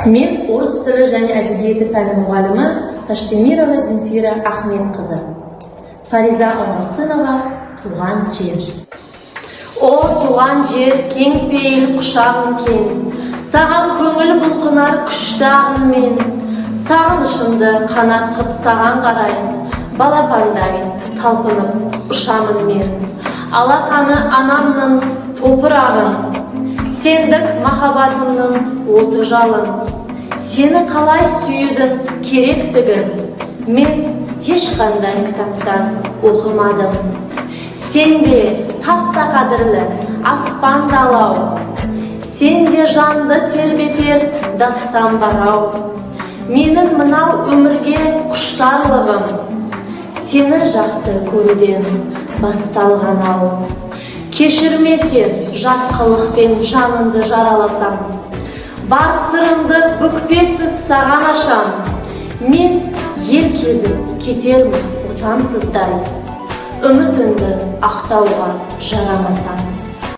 Мен орыс тілі және әдебиеті пәні мұғалімі Таштемирова Земфира Ахметқызы. Фариза Омарсынова, туған жер. О, туған жер, кең пейіл құшағың кен, саған көңіл бұлқынар күшті ағынмен, сағынышымды қанат қып саған қарайын, балапандай талпынып ұшамын мен. Алақаны анамның топырағын, сендік махаббатымның оты жалын. Сені қалай сүйудің керектігін мен ешқандай кітаптан оқымадым. Сенде таста қадірлі аспан далау, сенде жанды тербетер дастан барау. Менің мынау өмірге құштарлығым сені жақсы көруден басталған ау. Кешірмесең жат қылықпен жаныңды жараласам, бар сырымды бүкпесіз саған ашам. Мен ел кезіп кетермін отансыздай, үмітіңді ақтауға жарамасам.